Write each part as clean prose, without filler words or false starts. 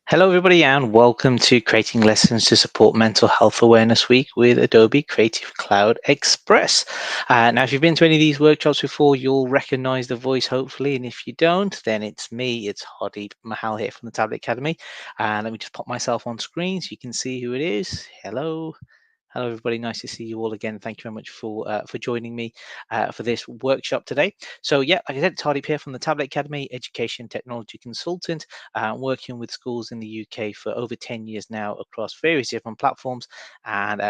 Hello, everybody, and welcome to Creating Lessons to Support Mental Health Awareness Week with Adobe Creative Cloud Express. Now, if you've been to any of these workshops before, you'll recognize the voice, hopefully. And if you don't, then it's me. It's Hadi Mahal here from the Tablet Academy. And let me just pop myself on screen so you can see who it is. Hello. Hello, everybody. Nice to see you all again. Thank you very much for joining me for this workshop today. So, yeah, like I said, Tardip here from the Tablet Academy, Education Technology Consultant, working with schools in the UK for over 10 years now across various different platforms, and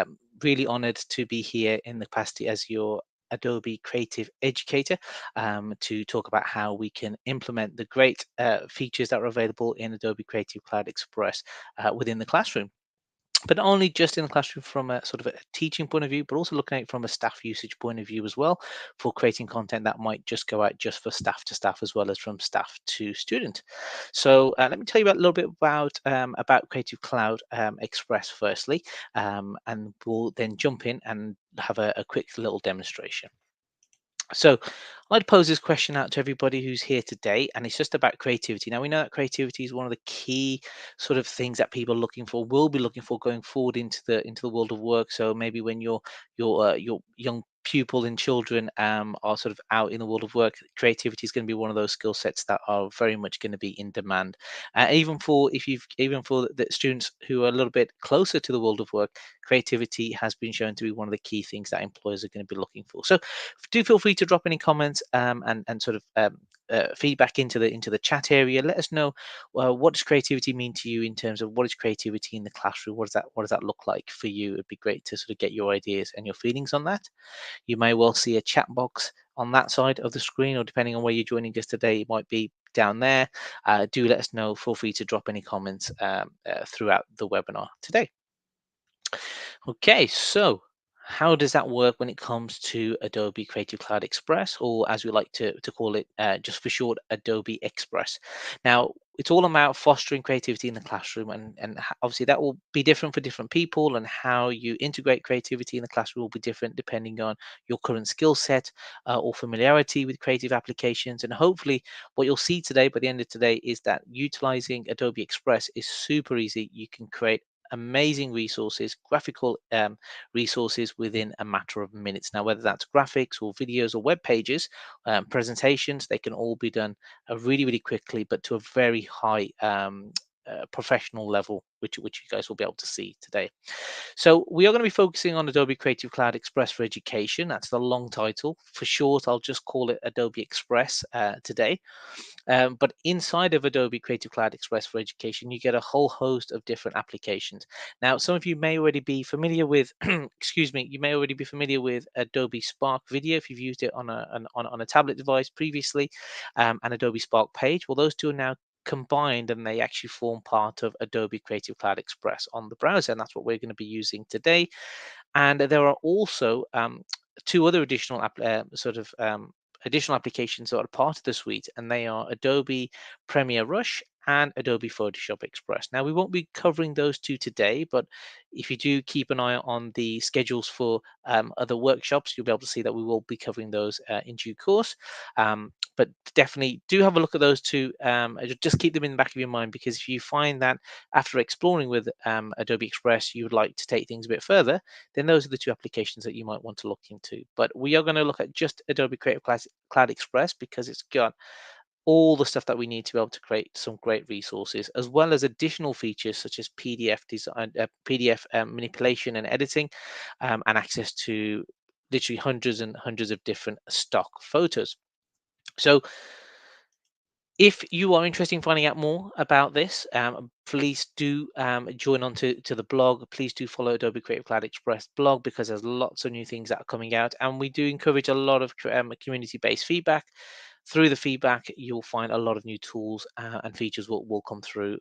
really honoured to be here in the capacity as your Adobe Creative Educator to talk about how we can implement the great features that are available in Adobe Creative Cloud Express within the classroom, but not only just in the classroom from a sort of a teaching point of view, but also looking at it from a staff usage point of view as well, for creating content that might just go out just for staff to staff as well as from staff to student. So let me tell you a little bit about Creative Cloud Express firstly, and we'll then jump in and have a quick little demonstration. So I'd pose this question out to everybody who's here today, and it's just about creativity. Now we know that creativity is one of the key sort of things that people are looking for, will be looking for going forward into the world of work. So maybe when your young pupil and children are sort of out in the world of work, creativity is going to be one of those skill sets that are very much going to be in demand. Even for the students who are a little bit closer to the world of work, creativity has been shown to be one of the key things that employers are going to be looking for. So do feel free to drop any comments and sort of feedback into the chat area. Let us know what does creativity mean to you in terms of what is creativity in the classroom. What does that look like for you? It'd be great to sort of get your ideas and your feelings on that. You may well see a chat box on that side of the screen, or depending on where you're joining us today, it might be down there. Do let us know. Feel free to drop any comments throughout the webinar today. Okay, so how does that work when it comes to Adobe Creative Cloud Express, or as we like to call it, just for short, Adobe Express? Now, it's all about fostering creativity in the classroom, and obviously that will be different for different people, and how you integrate creativity in the classroom will be different depending on your current skill set or familiarity with creative applications. And hopefully, what you'll see today, by the end of today, is that utilizing Adobe Express is super easy. You can create amazing resources, graphical resources within a matter of minutes. Now, whether that's graphics or videos or web pages, presentations, they can all be done really, really quickly, but to a very high professional level, which you guys will be able to see today. So we are going to be focusing on Adobe Creative Cloud Express for Education. That's the long title. For short, I'll just call it Adobe Express today. But inside of Adobe Creative Cloud Express for Education, you get a whole host of different applications. Now, some of you may already be familiar with, excuse me, you may already be familiar with Adobe Spark Video if you've used it on a tablet device previously, and Adobe Spark Page. Well, those two are now combined, and they actually form part of Adobe Creative Cloud Express on the browser, and that's what we're going to be using today. And there are also two other additional additional applications that are part of the suite, and they are Adobe Premiere Rush and Adobe Photoshop Express. Now, we won't be covering those two today, but if you do keep an eye on the schedules for other workshops, you'll be able to see that we will be covering those in due course. But definitely do have a look at those two. Just keep them in the back of your mind, because if you find that after exploring with Adobe Express, you would like to take things a bit further, then those are the two applications that you might want to look into. But we are going to look at just Adobe Creative Cloud Express, because it's got all the stuff that we need to be able to create some great resources, as well as additional features such as PDF design, PDF manipulation and editing, and access to literally hundreds and hundreds of different stock photos. So if you are interested in finding out more about this, please do join on to the blog. Please do follow Adobe Creative Cloud Express blog, because there's lots of new things that are coming out, and we do encourage a lot of community-based feedback. Through the feedback, you'll find a lot of new tools and features will come through,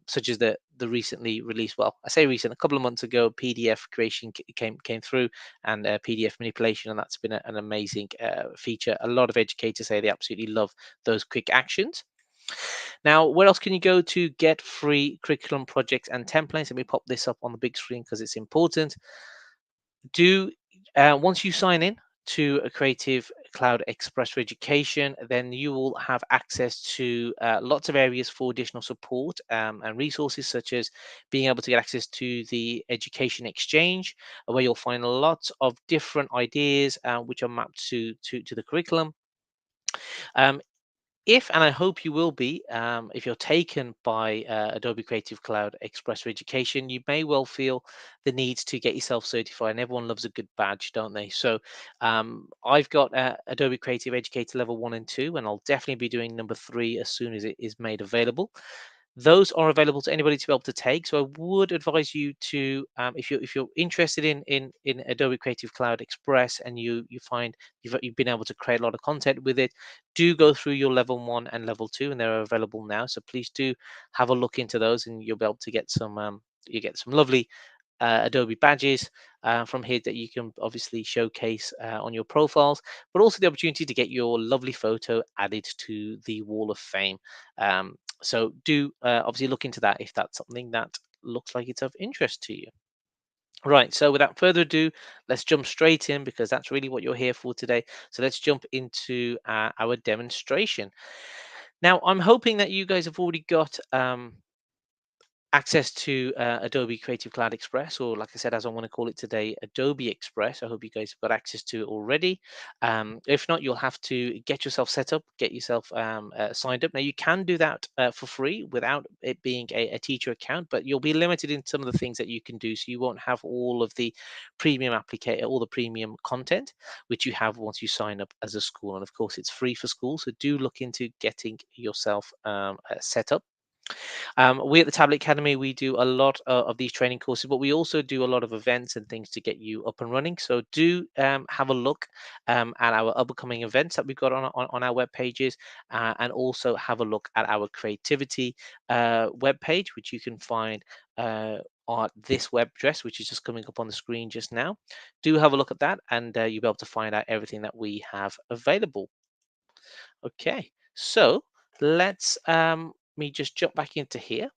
such as the recently released, well, I say recent, a couple of months ago, PDF creation came through, and PDF manipulation, and that's been an amazing feature. A lot of educators say they absolutely love those quick actions. Now, where else can you go to get free curriculum projects and templates? Let me pop this up on the big screen because it's important. Do Once you sign in to a Creative Cloud Express for Education, then you will have access to lots of areas for additional support and resources, such as being able to get access to the Education Exchange, where you'll find lots of different ideas which are mapped to the curriculum. Um, if, and I hope you will be, if you're taken by Adobe Creative Cloud Express for Education, you may well feel the need to get yourself certified. And everyone loves a good badge, don't they? So I've got Adobe Creative Educator level 1 and 2, and I'll definitely be doing number 3 as soon as it is made available. Those are available to anybody to be able to take. So I would advise you to, if you're interested in Adobe Creative Cloud Express, and you find you've been able to create a lot of content with it, do go through your level 1 and level 2, and they're available now. So please do have a look into those, and you'll be able to get some you get some lovely Adobe badges from here that you can obviously showcase on your profiles, but also the opportunity to get your lovely photo added to the Wall of Fame. So do obviously look into that if that's something that looks like it's of interest to you. Right, so without further ado, let's jump straight in, because that's really what you're here for today. So let's jump into our demonstration. Now, I'm hoping that you guys have already got access to Adobe Creative Cloud Express, or like I said, as I want to call it today, Adobe Express. I hope you guys have got access to it already. If not, you'll have to get yourself set up, get yourself signed up. Now, you can do that for free without it being a teacher account, but you'll be limited in some of the things that you can do. So you won't have all of the premium application, all the premium content, which you have once you sign up as a school. And of course, it's free for schools. So do look into getting yourself set up. We at the Tablet Academy, we do a lot of these training courses, but we also do a lot of events and things to get you up and running. So do have a look at our upcoming events that we've got on our web pages, and also have a look at our creativity web page, which you can find on this web address, which is just coming up on the screen just now. Do have a look at that, and you'll be able to find out everything that we have available. Okay, so let's me just jump back into here.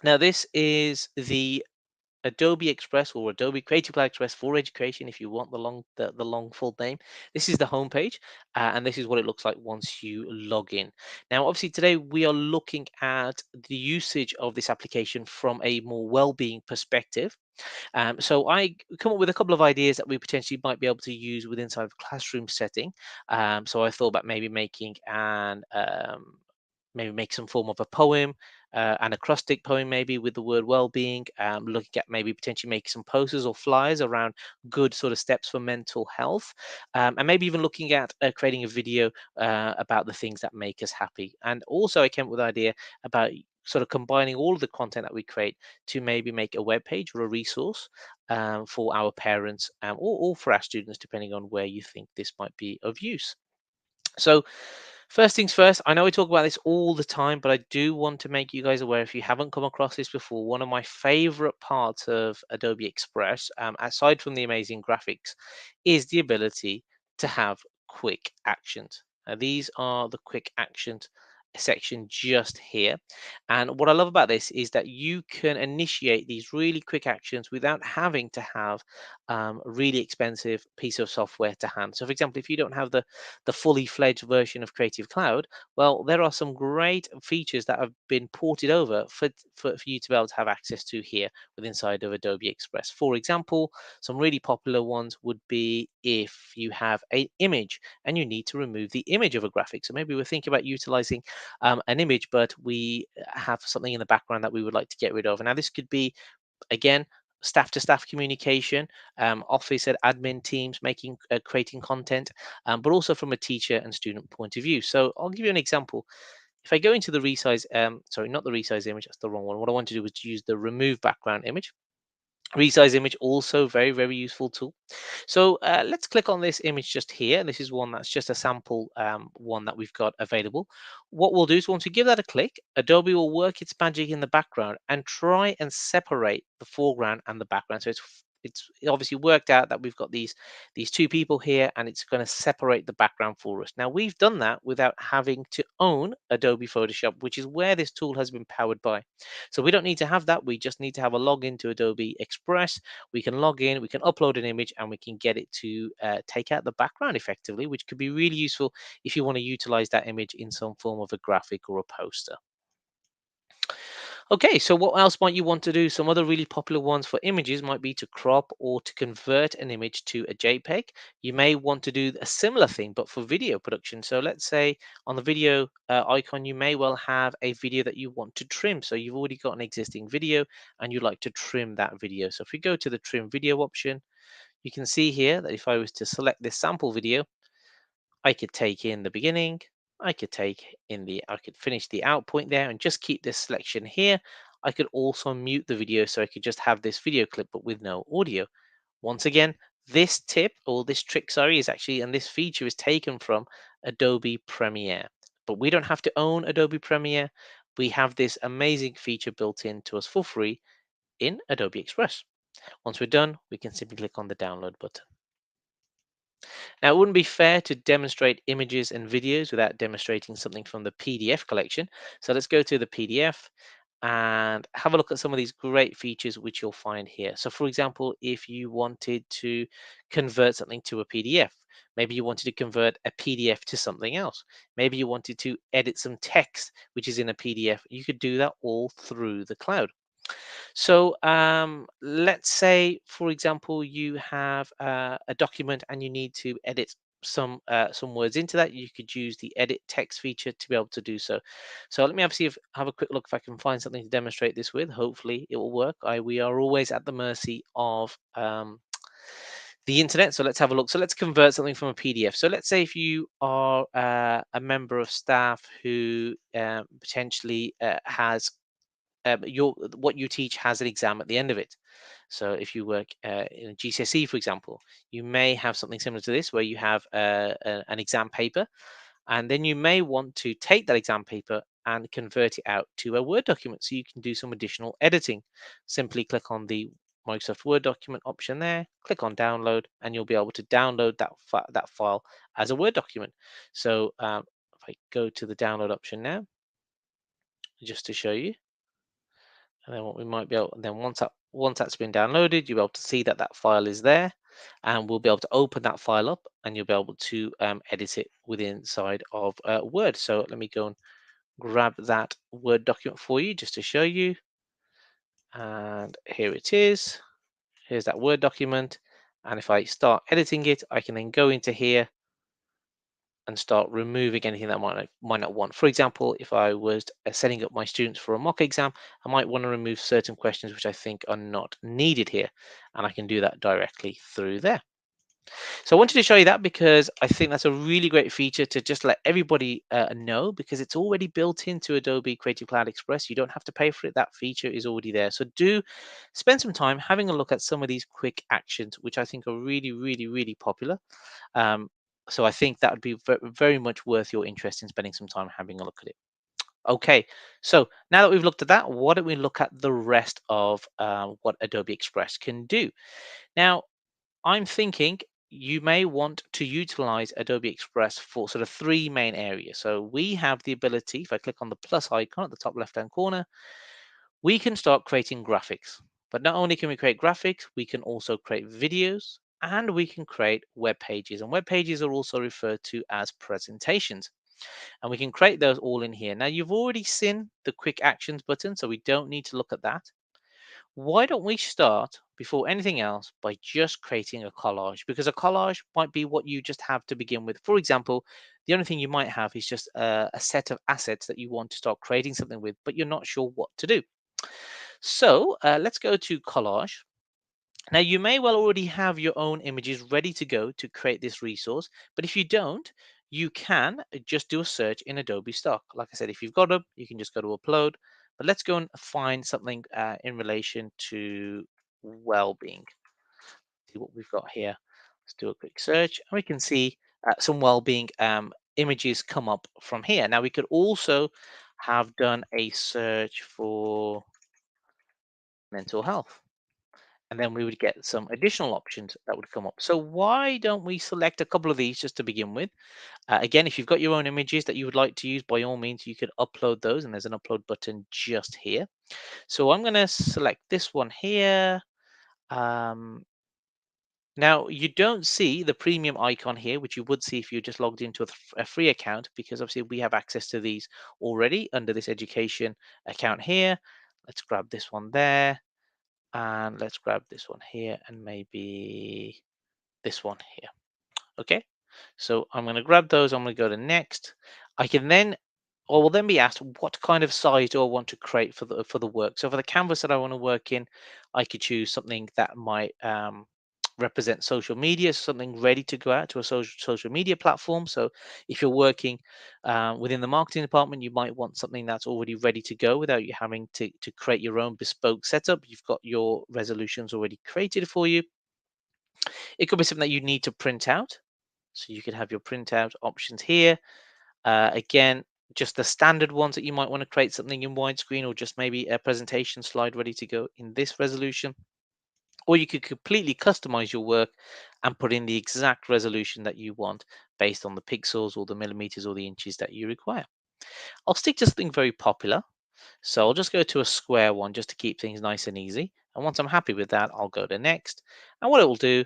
Now, this is the Adobe Express, or Adobe Creative Cloud Express for Education, if you want the long full name. This is the homepage, and this is what it looks like once you log in. Now, obviously, today we are looking at the usage of this application from a more well-being perspective. So I come up with a couple of ideas that we potentially might be able to use within inside of a classroom setting. So I thought about maybe making maybe make some form of a poem, an acrostic poem, maybe with the word well-being. Looking at maybe potentially making some posters or flyers around good sort of steps for mental health, and maybe even looking at creating a video about the things that make us happy. And also, I came up with an idea about sort of combining all of the content that we create to maybe make a web page or a resource for our parents, or for our students, depending on where you think this might be of use. So, first things first, I know we talk about this all the time, but I do want to make you guys aware, if you haven't come across this before, one of my favorite parts of Adobe Express, aside from the amazing graphics, is the ability to have quick actions. Now, these are the quick actions section just here. And what I love about this is that you can initiate these really quick actions without having to have a really expensive piece of software to hand. So, for example, if you don't have the fully fledged version of Creative Cloud, well, there are some great features that have been ported over for you to be able to have access to here with inside of Adobe Express. For example, some really popular ones would be if you have an image and you need to remove the image of a graphic. So maybe we're thinking about utilizing an image, but we have something in the background that we would like to get rid of. Now, this could be, again, staff to staff communication, office and admin teams making creating content, but also from a teacher and student point of view. So I'll give you an example. If I go into the resize, sorry, not the resize image, that's the wrong one. What I want to do is to use the remove background image. Resize image, also very useful tool. So let's click on this image just here. This is one that's just a sample one that we've got available. What we'll do is, once we give that a click, Adobe will work its magic in the background and try and separate the foreground and the background. So it's it's obviously worked out that we've got these two people here, and it's going to separate the background for us. Now we've done that without having to own Adobe Photoshop, which is where this tool has been powered by. So we don't need to have that. We just need to have a login to Adobe Express. We can log in, we can upload an image, and we can get it to take out the background effectively, which could be really useful if you want to utilize that image in some form of a graphic or a poster. Okay, so what else might you want to do? Some other really popular ones for images might be to crop or to convert an image to a JPEG. You may want to do a similar thing, but for video production. So let's say on the video icon, you may well have a video that you want to trim. So you've already got an existing video and you'd like to trim that video. So if we go to the trim video option, you can see here that if I was to select this sample video, I could take in the beginning, I could finish the out point there and just keep this selection here. I could also mute the video so I could just have this video clip but with no audio. Once again, this tip or this trick, sorry, is actually, and this feature is taken from Adobe Premiere. But we don't have to own Adobe Premiere. We have this amazing feature built in to us for free in Adobe Express. Once we're done, we can simply click on the download button. Now, it wouldn't be fair to demonstrate images and videos without demonstrating something from the PDF collection. So let's go to the PDF and have a look at some of these great features which you'll find here. So for example, if you wanted to convert something to a PDF, maybe you wanted to convert a PDF to something else. Maybe you wanted to edit some text which is in a PDF. You could do that all through the cloud. So let's say, for example, you have a document and you need to edit some words into that. You could use the edit text feature to be able to do so. So let me have a quick look if I can find something to demonstrate this with. Hopefully it will work. We are always at the mercy of the internet. So let's have a look. So let's convert something from a PDF. So let's say if you are a member of staff who potentially has your what you teach has an exam at the end of it. So if you work in a GCSE, for example, you may have something similar to this where you have an exam paper, and then you may want to take that exam paper and convert it out to a Word document so you can do some additional editing. Simply click on the Microsoft Word document option there, click on download, and you'll be able to download that file as a Word document. So if I go to the download option now, just to show you, and then what we might be able, then once that's been downloaded, you'll be able to see that that file is there, and we'll be able to open that file up, and you'll be able to edit it within inside of Word. So let me go and grab that Word document for you just to show you. And here it is. Here's that Word document. And if I start editing it, I can then go into here and start removing anything that might not want. For example, if I was setting up my students for a mock exam, I might want to remove certain questions which I think are not needed here, and I can do that directly through there. So I wanted to show you that because I think that's a really great feature to just let everybody know, because it's already built into Adobe Creative Cloud Express. You don't have to pay for it. That feature is already there. So do spend some time having a look at some of these quick actions, which I think are really, really, really popular. Um, so I think that would be very much worth your interest in spending some time having a look at it. Okay, so now that we've looked at that, why don't we look at the rest of what Adobe Express can do? Now, I'm thinking you may want to utilize Adobe Express for sort of three main areas. So we have the ability, if I click on the plus icon at the top left-hand corner, we can start creating graphics. But not only can we create graphics, we can also create videos and we can create web pages. And web pages are also referred to as presentations. And we can create those all in here. Now, you've already seen the quick actions button, so we don't need to look at that. Why don't we start before anything else by just creating a collage? Because a collage might be what you just have to begin with. For example, the only thing you might have is just a set of assets that you want to start creating something with, but you're not sure what to do. So let's go to Collage. Now, you may well already have your own images ready to go to create this resource, but if you don't, you can just do a search in Adobe Stock. Like I said, if you've got them, you can just go to Upload. But let's go and find something in relation to well-being. See what we've got here. Let's do a quick search, and we can see some well-being images come up from here. Now, we could also have done a search for mental health. and then we would get some additional options that would come up. So why don't we select a couple of these just to begin with? Again, if you've got your own images that you would like to use, by all means, you could upload those, and there's an upload button just here. So I'm going to select this one here. Um, Now, you don't see the premium icon here, which you would see if you just logged into a free account, because obviously we have access to these already under this education account here. Let's grab this one there, and let's grab this one here, and maybe this one here. Okay, so I'm going to grab those. I'm going to go to next. I can then, or will then be asked, what kind of size do I want to create for the work? So for the canvas that I want to work in, I could choose something that might represent social media, something ready to go out to a social media platform. So if you're working within the marketing department, you might want something that's already ready to go without you having to create your own bespoke setup. You've got your resolutions already created for you. It could be something that you need to print out. So you could have your printout options here. Again, just the standard ones that you might want to create something in widescreen, or just maybe a presentation slide ready to go in this resolution. Or you could completely customize your work and put in the exact resolution that you want based on the pixels or the millimeters or the inches that you require. I'll stick to something very popular. So I'll just go to a square one just to keep things nice and easy. And once I'm happy with that, I'll go to next. And what it will do,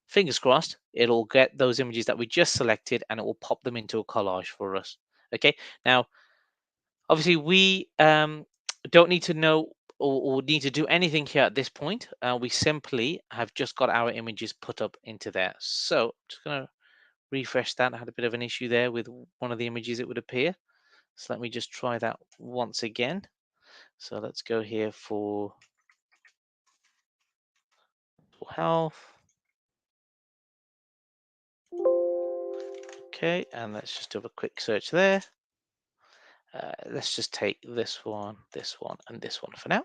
fingers crossed, it'll get those images that we just selected and it will pop them into a collage for us. Okay. Now, obviously, we don't need to know or need to do anything here at this point. We simply have just got our images put up into there. So I'm just going to refresh that. I had a bit of an issue there with one of the images it would appear. So let me just try that once again. So let's go here for health. Okay, and let's just do a quick search there. Let's just take this one, and this one for now.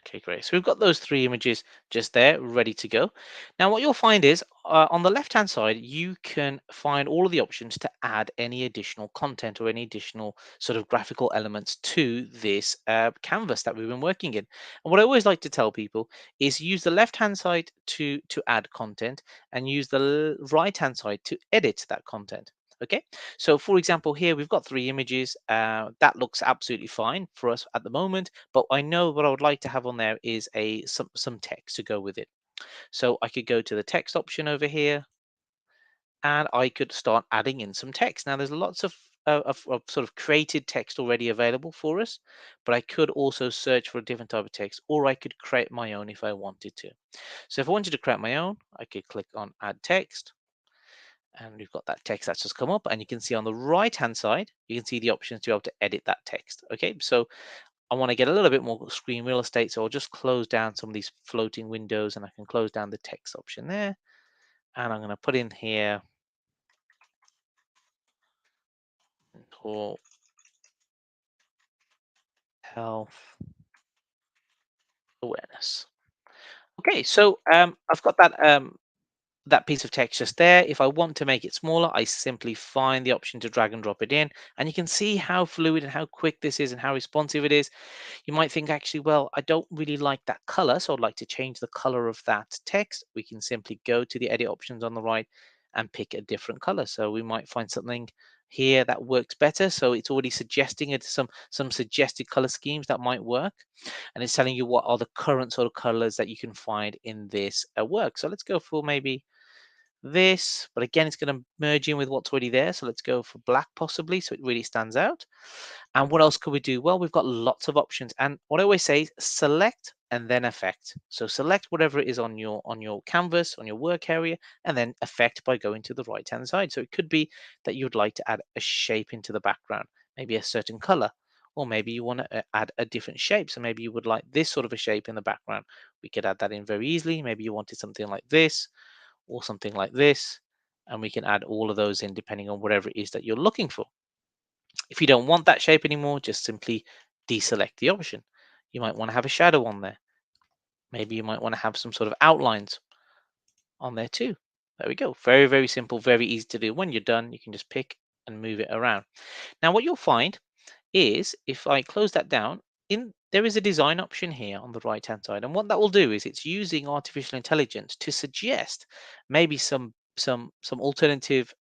Okay, great. So we've got those three images just there, ready to go. Now, what you'll find is on the left-hand side, you can find all of the options to add any additional content or any additional sort of graphical elements to this canvas that we've been working in. And what I always like to tell people is use the left-hand side to add content, and use the right-hand side to edit that content. Okay, so for example, here we've got three images. That looks absolutely fine for us at the moment, but I know what I would like to have on there is some text to go with it. So I could go to the text option over here, and I could start adding in some text. Now there's lots of sort of created text already available for us, but I could also search for a different type of text, or I could create my own if I wanted to. So if I wanted to create my own, I could click on Add Text, and we've got that text that's just come up, and you can see on the right hand side you can see the options to be able to edit that text. Okay, so I want to get a little bit more screen real estate, so I'll just close down some of these floating windows, and I can close down the text option there, and I'm going to put in here for health awareness. Okay, so I've got that piece of text just there. If I want to make it smaller, I simply find the option to drag and drop it in, and you can see how fluid and how quick this is and how responsive it is. You might think, actually, well, I don't really like that color, so I'd like to change the color of that text. We can simply go to the edit options on the right and pick a different color. So we might find something here that works better. So it's already suggesting it some suggested color schemes that might work, and it's telling you what are the current sort of colors that you can find in this work. So let's go for maybe this, but again, it's going to merge in with what's already there. So let's go for black possibly, so it really stands out. And what else could we do? Well, we've got lots of options. And what I always say is select and then affect. So select whatever it is on your canvas, on your work area, and then affect by going to the right hand side. So it could be that you'd like to add a shape into the background, maybe a certain color, or maybe you want to add a different shape. So maybe you would like this sort of a shape in the background. We could add that in very easily. Maybe you wanted something like this or something like this, and we can add all of those in depending on whatever it is that you're looking for. If you don't want that shape anymore, just simply deselect the option. You might want to have a shadow on there. Maybe you might want to have some sort of outlines on there too. There we go. Very, very simple, very easy to do. When you're done, you can just pick and move it around. Now, what you'll find is if I close that down, there is a design option here on the right hand side, and what that will do is it's using artificial intelligence to suggest maybe some alternative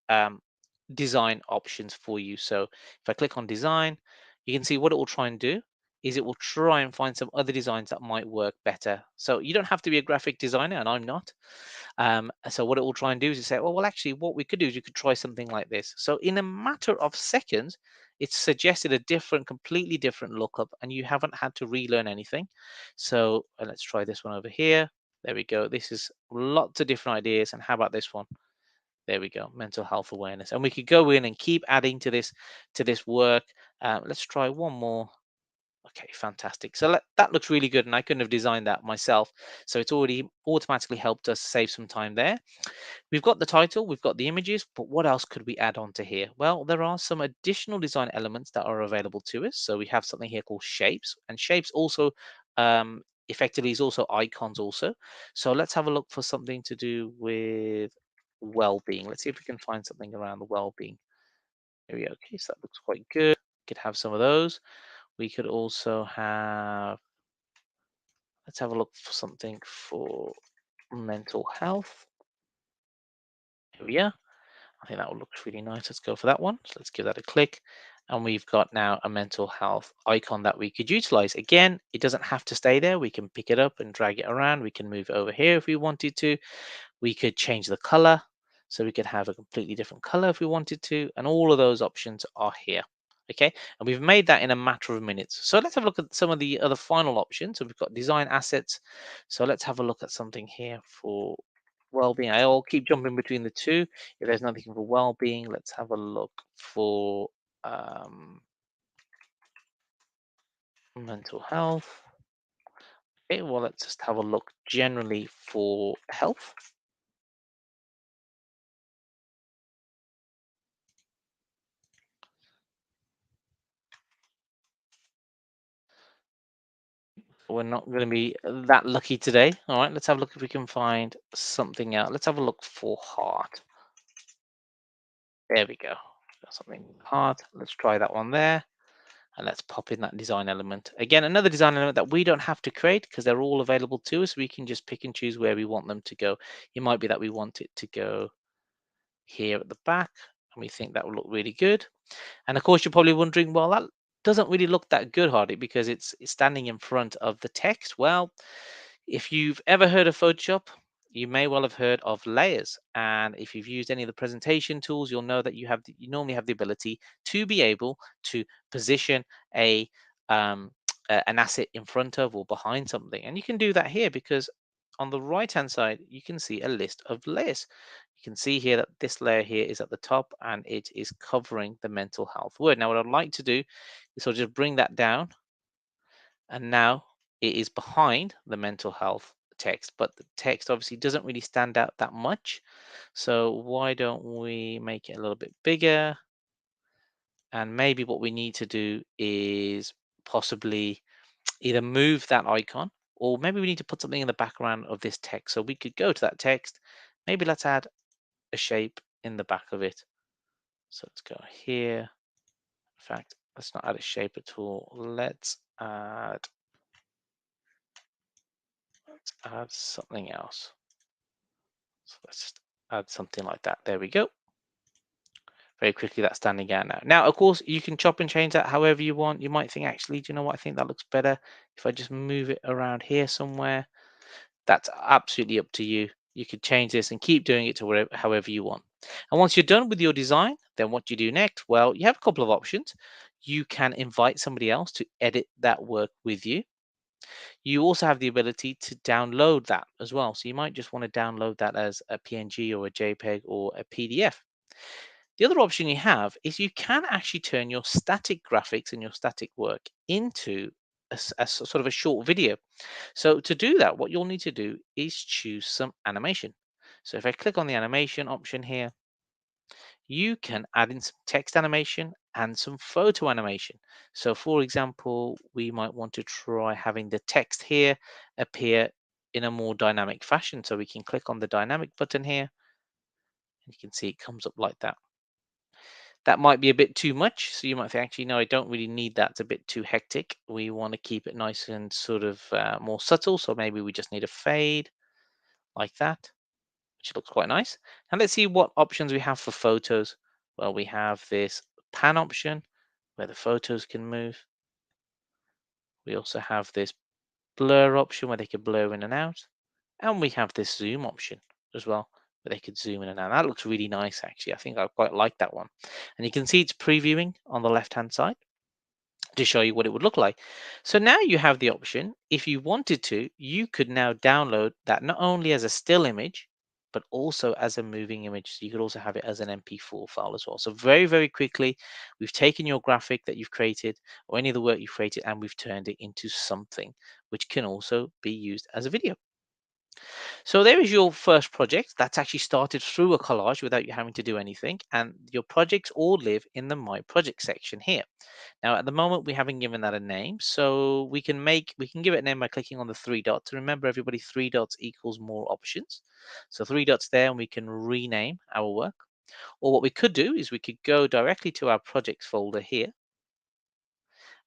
design options for you. So if I click on design, you can see what it will try and do is it will try and find some other designs that might work better. So you don't have to be a graphic designer, and I'm not. So what it will try and do is say, oh, well, actually, what we could do is you could try something like this. So in a matter of seconds, it's suggested a different, completely different lookup, and you haven't had to relearn anything. So let's try this one over here. There we go. This is lots of different ideas. And how about this one? There we go, mental health awareness. And we could go in and keep adding to this work. Let's try one more. Okay, fantastic. So that looks really good, and I couldn't have designed that myself. So it's already automatically helped us save some time there. We've got the title, we've got the images, but what else could we add on to here? Well, there are some additional design elements that are available to us. So we have something here called shapes, and shapes also effectively is also icons also. So let's have a look for something to do with well-being. Let's see if we can find something around the well-being. Here we go. Okay, so that looks quite good. We could have some of those. We could also have, let's have a look for something for mental health. Here we are. I think that one looks really nice. Let's go for that one. So let's give that a click. And we've got now a mental health icon that we could utilize. Again, it doesn't have to stay there. We can pick it up and drag it around. We can move it over here if we wanted to. We could change the color. So we could have a completely different color if we wanted to. And all of those options are here. Okay, and we've made that in a matter of minutes. So let's have a look at some of the other final options. So we've got design assets. So let's have a look at something here for well-being. I'll keep jumping between the two. If there's nothing for well-being, let's have a look for mental health. Okay, well, let's just have a look generally for health. We're not going to be that lucky today. All right, let's have a look if we can find something else. Let's have a look for heart. There we go. Got something heart. Let's try that one there. And let's pop in that design element. Again, another design element that we don't have to create because they're all available to us. We can just pick and choose where we want them to go. It might be that we want it to go here at the back, and we think that will look really good. And of course, you're probably wondering, well, that doesn't really look that good, Hardy, because it's standing in front of the text. Well, if you've ever heard of Photoshop, you may well have heard of layers. And if you've used any of the presentation tools, you'll know that you normally have the ability to be able to position a an asset in front of or behind something. And you can do that here because on the right hand side, you can see a list of layers. You can see here that this layer here is at the top and it is covering the mental health word. Now, what I'd like to do is sort of just bring that down, and now it is behind the mental health text, but the text obviously doesn't really stand out that much. So why don't we make it a little bit bigger? And maybe what we need to do is possibly either move that icon, or maybe we need to put something in the background of this text. So we could go to that text. Maybe let's add a shape in the back of it. So let's go here. In fact, let's not add a shape at all. Let's add something else. So let's just add something like that. There we go. Very quickly, that's standing out now. Now, of course, you can chop and change that however you want. You might think, actually, do you know what? I think that looks better if I just move it around here somewhere. That's absolutely up to you. You could change this and keep doing it to wherever, however you want. And once you're done with your design, then what do you do next? Well, you have a couple of options. You can invite somebody else to edit that work with you. You also have the ability to download that as well. So you might just want to download that as a PNG or a JPEG or a PDF. The other option you have is you can actually turn your static graphics and your static work into sort of a short video. So to do that, what you'll need to do is choose some animation. So if I click on the animation option here, you can add in some text animation and some photo animation. So for example, we might want to try having the text here appear in a more dynamic fashion. So we can click on the dynamic button here, and you can see it comes up like that. That might be a bit too much. So you might think, actually, no, I don't really need that. It's a bit too hectic. We want to keep it nice and sort of more subtle. So maybe we just need a fade like that, which looks quite nice. And let's see what options we have for photos. Well, we have this pan option where the photos can move. We also have this blur option where they can blur in and out. And we have this zoom option as well, where they could zoom in and out. That looks really nice, actually. I think I quite like that one. And you can see it's previewing on the left-hand side to show you what it would look like. So now you have the option, if you wanted to, you could now download that not only as a still image, but also as a moving image. So you could also have it as an MP4 file as well. So very, very quickly, we've taken your graphic that you've created or any of the work you've created, and we've turned it into something which can also be used as a video. So there is your first project that's actually started through a collage without you having to do anything. And your projects all live in the My Project section here. Now, at the moment, we haven't given that a name. So we can give it a name by clicking on the three dots. Remember, everybody, three dots equals more options. So three dots there, and we can rename our work. Or what we could do is we could go directly to our projects folder here.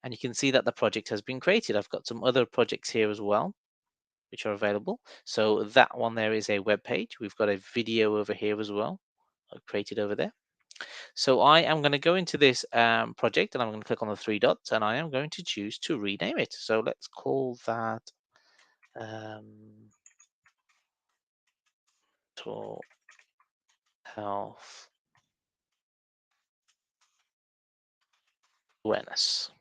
And you can see that the project has been created. I've got some other projects here as well, which are available. So that one there is a web page. We've got a video over here as well, created over there. So I am going to go into this project and I'm going to click on the three dots and I am going to choose to rename it. So let's call that um, mental health awareness.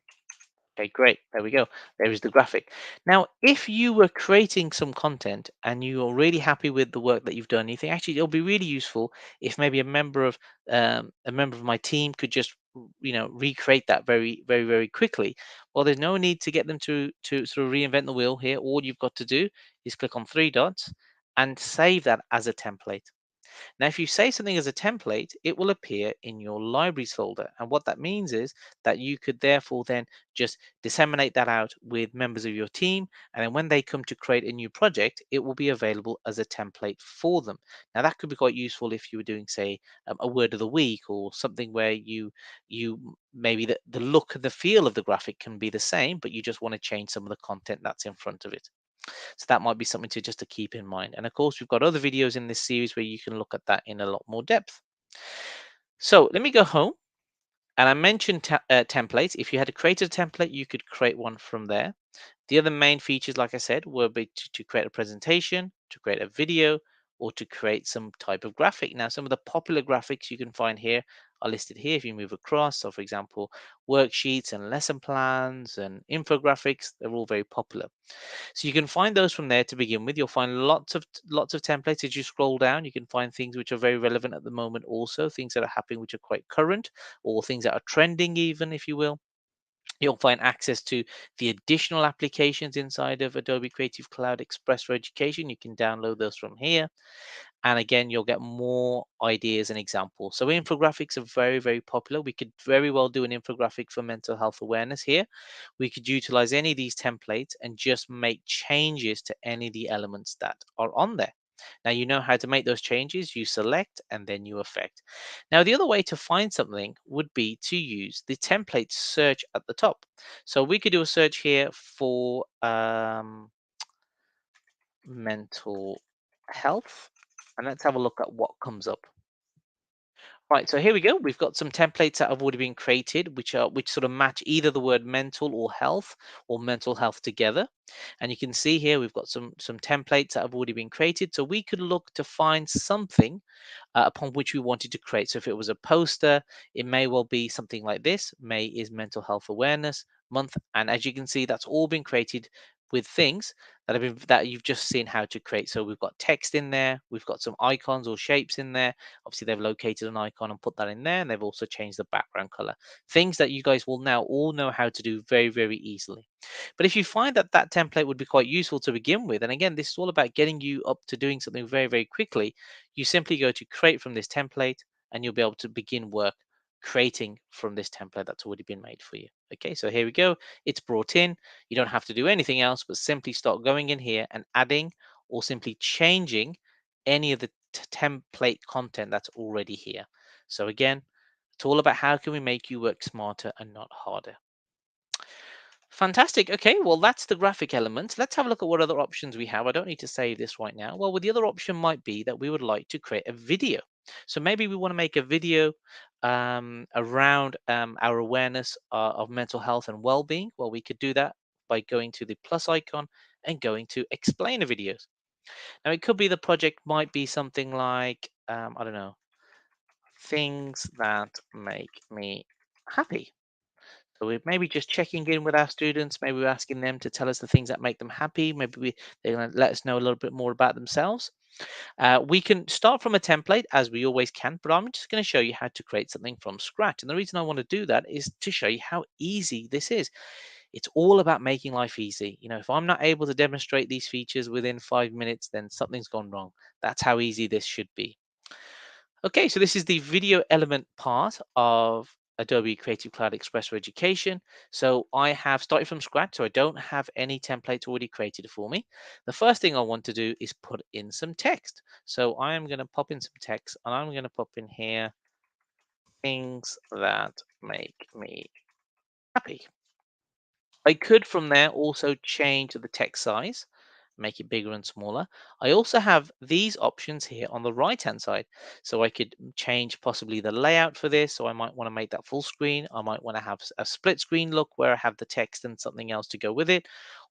Okay, great. There we go. There is the graphic. Now, if you were creating some content and you are really happy with the work that you've done, you think actually it'll be really useful if maybe a member of my team could just recreate that very very very quickly. Well, there's no need to get them to sort of reinvent the wheel here. All you've got to do is click on three dots and save that as a template. Now, if you save something as a template, it will appear in your libraries folder. And what that means is that you could therefore then just disseminate that out with members of your team. And then when they come to create a new project, it will be available as a template for them. Now, that could be quite useful if you were doing, say, a word of the week or something where maybe the look and the feel of the graphic can be the same, but you just want to change some of the content that's in front of it. So that might be something to keep in mind. And of course, we've got other videos in this series where you can look at that in a lot more depth. So let me go home. And I mentioned templates. If you had created a template, you could create one from there. The other main features, like I said, will be to create a presentation, to create a video, or to create some type of graphic. Now, some of the popular graphics you can find here are listed here if you move across. So, for example, worksheets and lesson plans and infographics, they're all very popular. So you can find those from there to begin with. You'll find lots of templates as you scroll down. You can find things which are very relevant at the moment, also things that are happening which are quite current, or things that are trending, even if you will. You'll find access to the additional applications inside of Adobe Creative Cloud Express for Education. You can download those from here. And again, you'll get more ideas and examples. So infographics are very, very popular. We could very well do an infographic for mental health awareness here. We could utilize any of these templates and just make changes to any of the elements that are on there. Now you know how to make those changes. You select and then you affect. Now the other way to find something would be to use the template search at the top. So we could do a search here for mental health, and let's have a look at what comes up. Right, so here we go. We've got some templates that have already been created, which sort of match either the word mental or mental health together. And you can see here we've got some templates that have already been created. So we could look to find something upon which we wanted to create. So if it was a poster, it may well be something like this. May is Mental Health Awareness Month, and as you can see, that's all been created with things that you've just seen how to create. So we've got text in there, we've got some icons or shapes in there. Obviously, they've located an icon and put that in there, and they've also changed the background color. Things that you guys will now all know how to do very, very easily. But if you find that that template would be quite useful to begin with, and again, this is all about getting you up to doing something very, very quickly, you simply go to create from this template and you'll be able to begin work creating from this template that's already been made for you. Okay, so here we go. It's brought in. You don't have to do anything else but simply start going in here and adding or simply changing any of the template content that's already here. So again, It's all about how can we make you work smarter and not harder. Fantastic. Okay, well, that's the graphic element. Let's have a look at what other options we have. I don't need to save this right now. Well, the other option might be that we would like to create a video. So maybe we want to make a video around our awareness of mental health and well-being. Well, we could do that by going to the plus icon and going to explainer videos. Now, it could be the project might be something like, I don't know, things that make me happy. So we're maybe just checking in with our students. Maybe we're asking them to tell us the things that make them happy. They're going to let us know a little bit more about themselves. We can start from a template as we always can, but I'm just going to show you how to create something from scratch. And the reason I want to do that is to show you how easy this is. It's all about making life easy. If I'm not able to demonstrate these features within 5 minutes, then something's gone wrong. That's how easy this should be. Okay, so this is the video element part of Adobe Creative Cloud Express for Education. So I have started from scratch, so I don't have any templates already created for me. The first thing I want to do is put in some text. So I am going to pop in some text and I'm going to pop in here things that make me happy. I could from there also change the text size, make it bigger and smaller. I also have these options here on the right hand side. So I could change possibly the layout for this. So I might want to make that full screen. I might want to have a split screen look where I have the text and something else to go with it.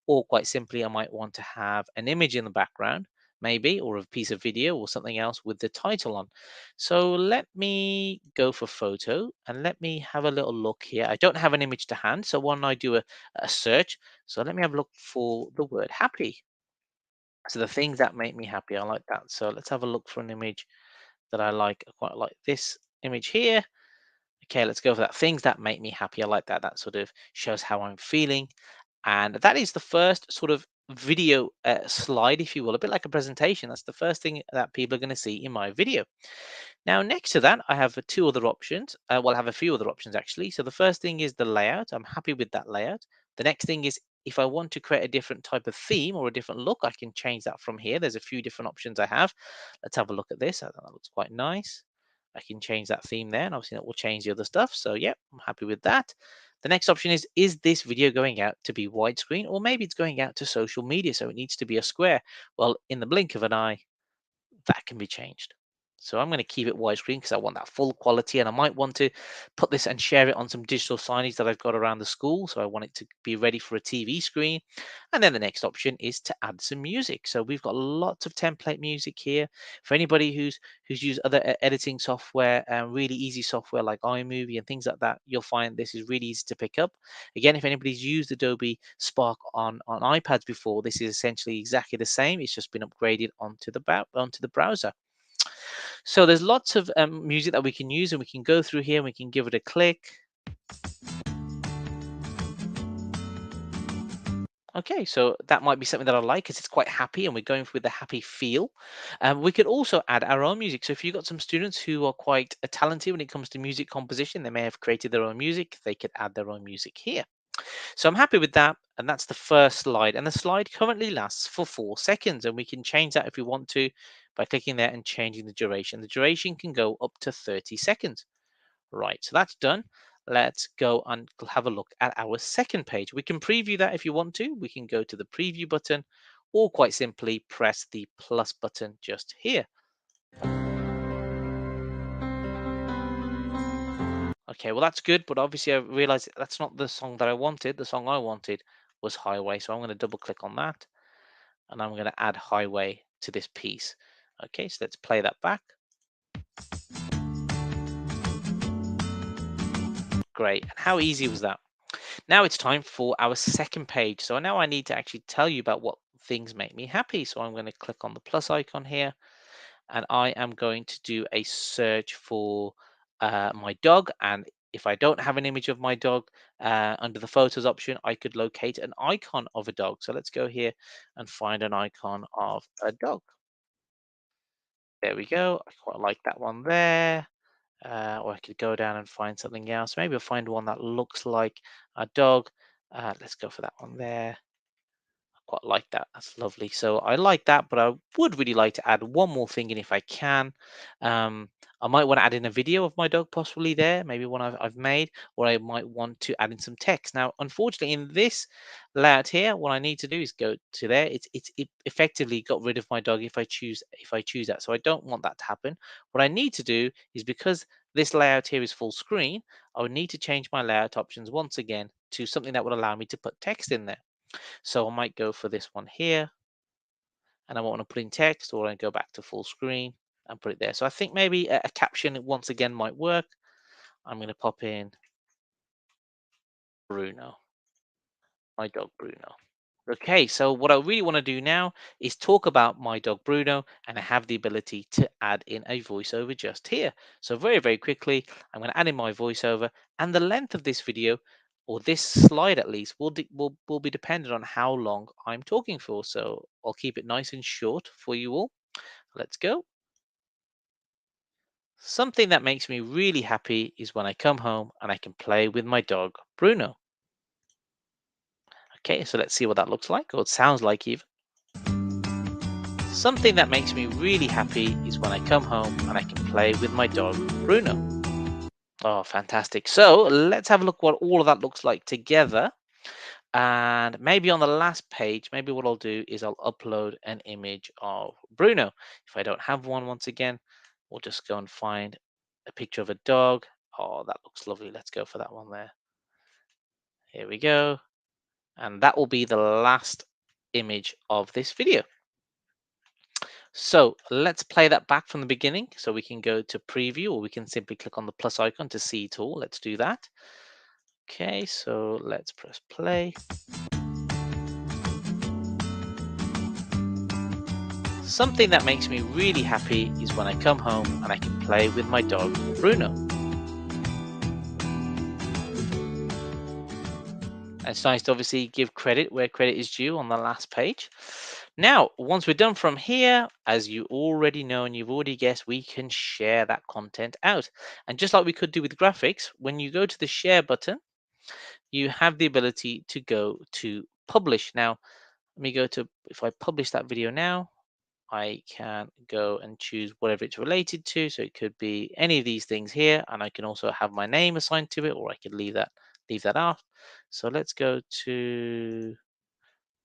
Or quite simply, I might want to have an image in the background, maybe, or a piece of video or something else with the title on. So let me go for photo and let me have a little look here. I don't have an image to hand. So when I do a search, so let me have a look for the word happy. So the things that make me happy, I like that. So let's have a look for an image that I like. I quite like this image here. Okay, let's go for that. Things that make me happy. I like that. That sort of shows how I'm feeling. And that is the first sort of video slide, if you will, a bit like a presentation. That's the first thing that people are going to see in my video. Now, next to that, I have two other options. Well, I have a few other options actually. So the first thing is the layout. I'm happy with that layout. The next thing is if I want to create a different type of theme or a different look, I can change that from here. There's a few different options I have. Let's have a look at this. I think that looks quite nice. I can change that theme there, and obviously that will change the other stuff. So yeah, I'm happy with that. The next option is this video going out to be widescreen, or maybe it's going out to social media, so it needs to be a square. Well, in the blink of an eye, that can be changed. So I'm going to keep it widescreen because I want that full quality, and I might want to put this and share it on some digital signage that I've got around the school. So I want it to be ready for a TV screen. And then the next option is to add some music. So we've got lots of template music here. For anybody who's used other editing software, really easy software like iMovie and things like that, you'll find this is really easy to pick up. Again, if anybody's used Adobe Spark on iPads before, this is essentially exactly the same. It's just been upgraded onto the browser. So there's lots of music that we can use, and we can go through here and we can give it a click. Okay, so that might be something that I like because it's quite happy and we're going with the happy feel. We could also add our own music. So if you've got some students who are quite talented when it comes to music composition, they may have created their own music, they could add their own music here. So I'm happy with that. And that's the first slide. And the slide currently lasts for 4 seconds. And we can change that if we want to by clicking there and changing the duration. The duration can go up to 30 seconds. Right, so that's done. Let's go and have a look at our second page. We can preview that if you want to. We can go to the preview button or quite simply press the plus button just here. Okay, well, that's good, but obviously I realized that's not the song that I wanted. The song I wanted was Highway. So I'm going to double click on that and I'm going to add Highway to this piece. Okay, so let's play that back. Great. And how easy was that? Now it's time for our second page. So now I need to actually tell you about what things make me happy. So I'm going to click on the plus icon here and I am going to do a search for my dog. And if I don't have an image of my dog under the photos option, I could locate an icon of a dog. So let's go here and find an icon of a dog. There we go. I quite like that one there. Or I could go down and find something else. Maybe I'll find one that looks like a dog. Let's go for that one there. I quite like that. That's lovely. So I like that, but I would really like to add one more thing in if I can. I might want to add in a video of my dog possibly there, maybe one I've made, or I might want to add in some text. Now, unfortunately, in this layout here, what I need to do is go to there. It effectively got rid of my dog if I choose that. So I don't want that to happen. What I need to do is, because this layout here is full screen, I would need to change my layout options once again to something that would allow me to put text in there. So I might go for this one here, and I want to put in text, or I go back to full screen and put it there. So I think maybe a caption once again might work. I'm going to pop in Bruno, my dog Bruno. Okay, so what I really want to do now is talk about my dog Bruno, and I have the ability to add in a voiceover just here. So very, very quickly, I'm going to add in my voiceover, and the length of this video, or this slide at least, will be dependent on how long I'm talking for. So I'll keep it nice and short for you all. Let's go. Something that makes me really happy is when I come home and I can play with my dog, Bruno. Okay, so let's see what that looks like, or it sounds like even. Something that makes me really happy is when I come home and I can play with my dog, Bruno. Oh, fantastic. So let's have a look what all of that looks like together. And maybe on the last page, maybe what I'll do is I'll upload an image of Bruno. If I don't have one, once again, we'll just go and find a picture of a dog. Oh, that looks lovely. Let's go for that one there. Here we go. And that will be the last image of this video. So let's play that back from the beginning. So we can go to preview, or we can simply click on the plus icon to see it all. Let's do that. Okay, so let's press play. Something that makes me really happy is when I come home and I can play with my dog, Bruno. It's nice to obviously give credit where credit is due on the last page. Now, once we're done from here, as you already know and you've already guessed, we can share that content out. And just like we could do with graphics, when you go to the share button, you have the ability to go to publish. Now, let me go to, if I publish that video now, I can go and choose whatever it's related to. So it could be any of these things here, and I can also have my name assigned to it, or I could leave that off. So let's go to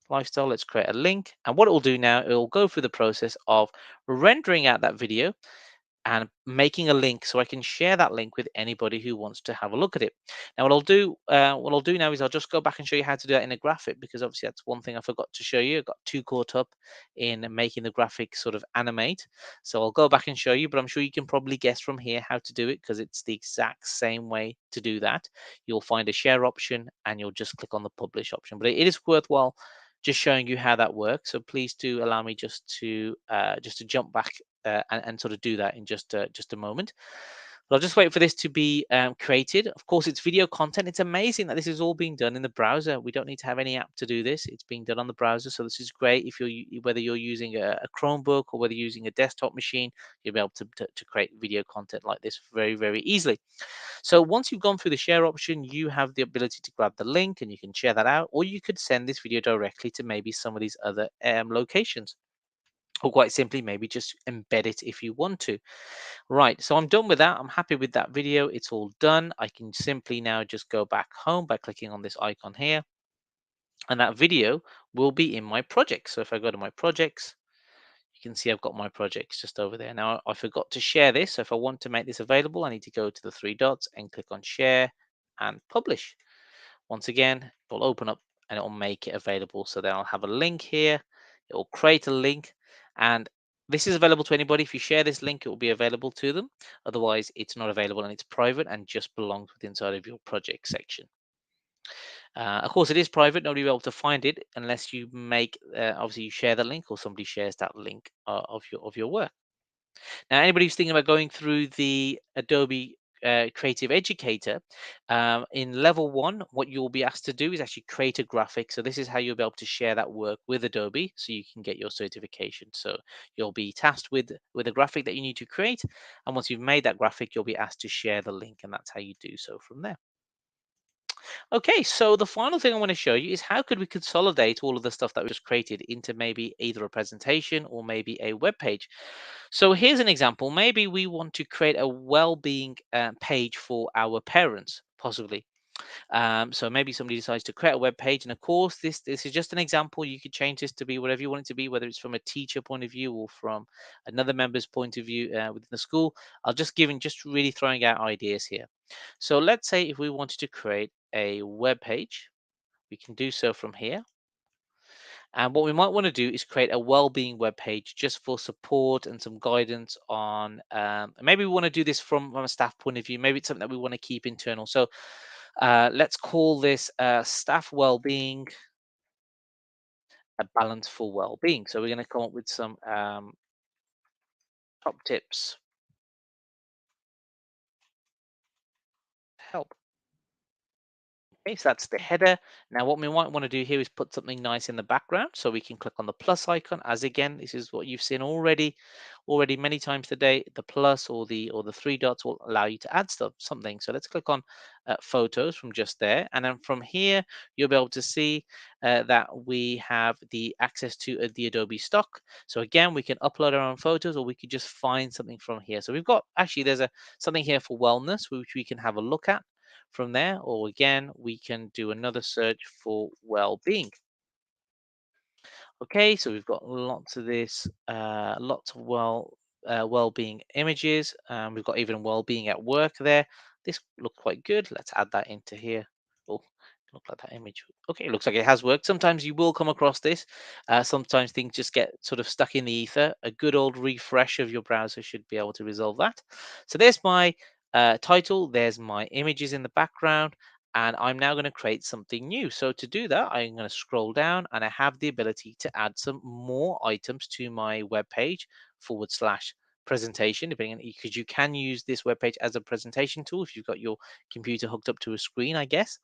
lifestyle. Let's create a link, and what it will do now, it will go through the process of rendering out that video and making a link, so I can share that link with anybody who wants to have a look at it. Now, what I'll do now is I'll just go back and show you how to do that in a graphic, because obviously that's one thing I forgot to show you. I got too caught up in making the graphic sort of animate. So I'll go back and show you, but I'm sure you can probably guess from here how to do it, because it's the exact same way to do that. You'll find a share option and you'll just click on the publish option. But it is worthwhile just showing you how that works. So please do allow me just to jump back and sort of do that in just a moment. But I'll just wait for this to be created. Of course, it's video content. It's amazing that this is all being done in the browser. We don't need to have any app to do this. It's being done on the browser. So this is great if whether you're using a Chromebook or whether you're using a desktop machine, you'll be able to create video content like this very, very easily. So once you've gone through the share option, you have the ability to grab the link and you can share that out, or you could send this video directly to maybe some of these other locations, or quite simply maybe just embed it if you want to. Right, so I'm done with that. I'm happy with that video. It's all done. I can simply now just go back home by clicking on this icon here, and that video will be in my project. So if I go to my projects, you can see I've got my projects just over there. Now, I forgot to share this. So if I want to make this available, I need to go to the three dots and click on share and publish. Once again, it will open up and it will make it available. So then I'll have a link here. It will create a link, and this is available to anybody. If you share this link, it will be available to them. Otherwise, it's not available and it's private and just belongs within inside of your project section. Of course, it is private. Nobody will be able to find it unless you obviously you share the link, or somebody shares that link of your work. Now, anybody who's thinking about going through the Adobe Creative Educator, in level 1, what you'll be asked to do is actually create a graphic. So this is how you'll be able to share that work with Adobe, so you can get your certification. So you'll be tasked with a graphic that you need to create, and once you've made that graphic, you'll be asked to share the link, and that's how you do so from there. Okay, so the final thing I want to show you is how could we consolidate all of the stuff that we just created into maybe either a presentation or maybe a web page. So here's an example. Maybe we want to create a well-being page for our parents, possibly. So maybe somebody decides to create a web page, and of course, this is just an example. You could change this to be whatever you want it to be, whether it's from a teacher point of view or from another member's point of view within the school. I'll just really throwing out ideas here. So let's say if we wanted to create a web page, we can do so from here. And what we might want to do is create a well-being web page just for support and some guidance on. Maybe we want to do this from a staff point of view. Maybe it's something that we want to keep internal. So let's call this staff well-being, a balance for well-being. So we're going to come up with some top tips to help. Okay, so that's the header. Now, what we might want to do here is put something nice in the background. So we can click on the plus icon. As again, this is what you've seen already many times today. The plus or the three dots will allow you to add something. So let's click on photos from just there, and then from here you'll be able to see that we have the access to the Adobe stock. So again, we can upload our own photos, or we could just find something from here. So we've got actually there's a something here for wellness, which we can have a look at from there, or again, we can do another search for well-being. Okay, so we've got lots of this, lots of well-being images. We've got even well-being at work there. This looked quite good. Let's add that into here. Oh, look like that image. Okay, it looks like it has worked. Sometimes you will come across this. Sometimes things just get sort of stuck in the ether. A good old refresh of your browser should be able to resolve that. So there's my title. There's my images in the background, and I'm now going to create something new. So to do that, I'm going to scroll down, and I have the ability to add some more items to my web page / presentation, depending on, because you can use this web page as a presentation tool if you've got your computer hooked up to a screen, I guess.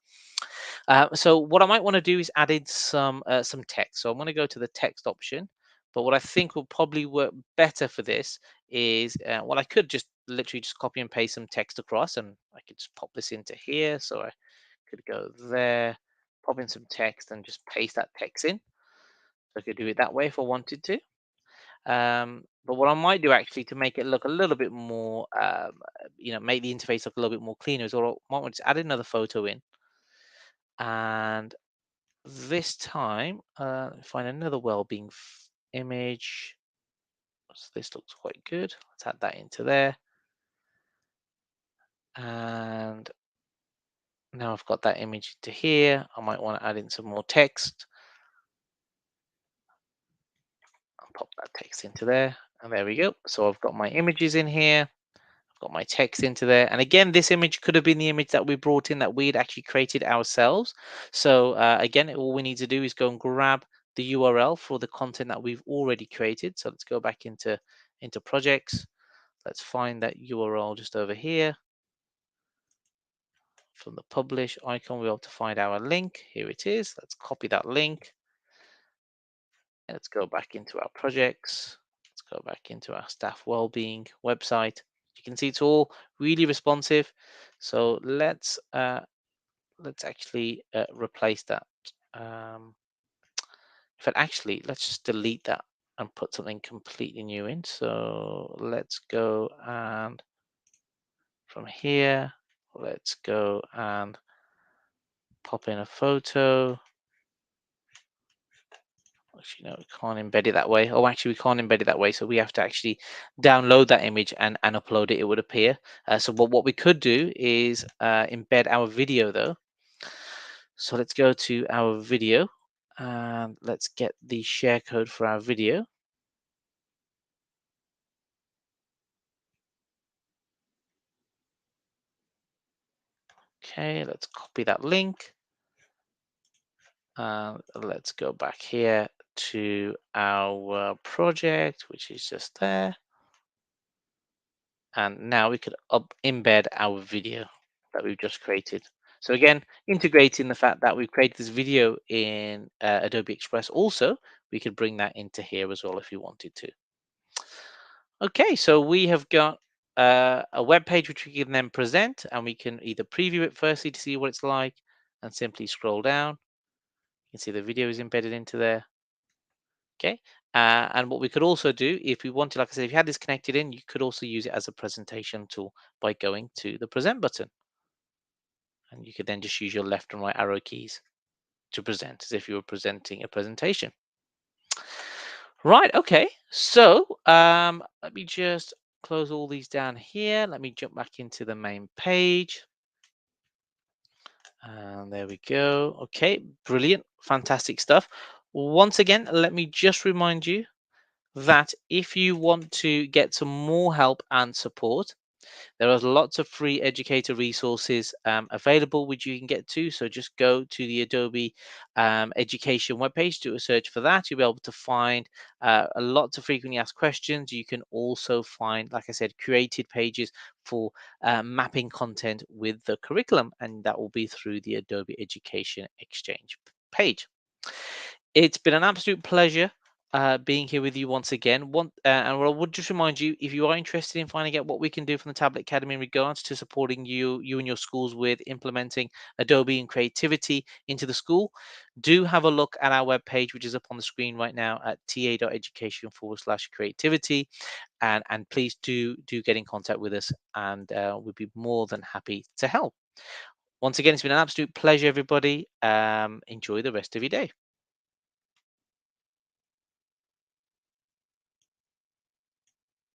So what I might want to do is add in some text. So I'm going to go to the text option. But what I think will probably work better for this is, well, I could just literally just copy and paste some text across, and I could just pop this into here. So I could go there, pop in some text, and just paste that text in. So I could do it that way if I wanted to. But what I might do actually to make it look a little bit more, make the interface look a little bit more cleaner is, or I might want to add another photo in. And this time, find another well-being image. So this looks quite good. Let's add that into there. And now I've got that image into here. I might want to add in some more text. I'll pop that text into there. And there we go. So I've got my images in here. I've got my text into there. And again, this image could have been the image that we brought in that we had actually created ourselves. So again, all we need to do is go and grab the URL for the content that we've already created. So let's go back into projects. Let's find that URL just over here. From the publish icon, we're able to find our link. Here it is. Let's copy that link. Let's go back into our projects. Let's go back into our staff wellbeing website. You can see it's all really responsive. So let's actually replace that. Um, in fact, actually, let's just delete that and put something completely new in. So let's go, and from here, let's go and pop in a photo. Actually, no, we can't embed it that way. Oh, actually, we can't embed it that way. So we have to actually download that image and upload it. It would appear. So what we could do is embed our video, though. So let's go to our video, and let's get the share code for our video. Okay, let's copy that link. Let's go back here to our project, which is just there. And now we could embed our video that we've just created. So again, integrating the fact that we've created this video in Adobe Express, also, we could bring that into here as well if we wanted to. Okay, so we have got a web page which we can then present, and we can either preview it firstly to see what it's like, and simply scroll down. You can see the video is embedded into there. Okay. And what we could also do if we wanted, like I said, if you had this connected in, you could also use it as a presentation tool by going to the present button. And you could then just use your left and right arrow keys to present as if you were presenting a presentation. Right. Okay. So let me just close all these down here. Let me jump back into the main page. And there we go. Okay. Brilliant. Fantastic stuff. Once again, let me just remind you that if you want to get some more help and support, there are lots of free educator resources available which you can get to. So just go to the Adobe Education webpage, do a search for that. You'll be able to find a lots of frequently asked questions. You can also find, like I said, created pages for mapping content with the curriculum, and that will be through the Adobe Education Exchange page. It's been an absolute pleasure being here with you once again. And I would just remind you, if you are interested in finding out what we can do from the Tablet Academy in regards to supporting you and your schools with implementing Adobe and creativity into the school, do have a look at our webpage, which is up on the screen right now at ta.education/creativity. And please do get in contact with us, and we'd be more than happy to help. Once again, it's been an absolute pleasure, everybody. Enjoy the rest of your day.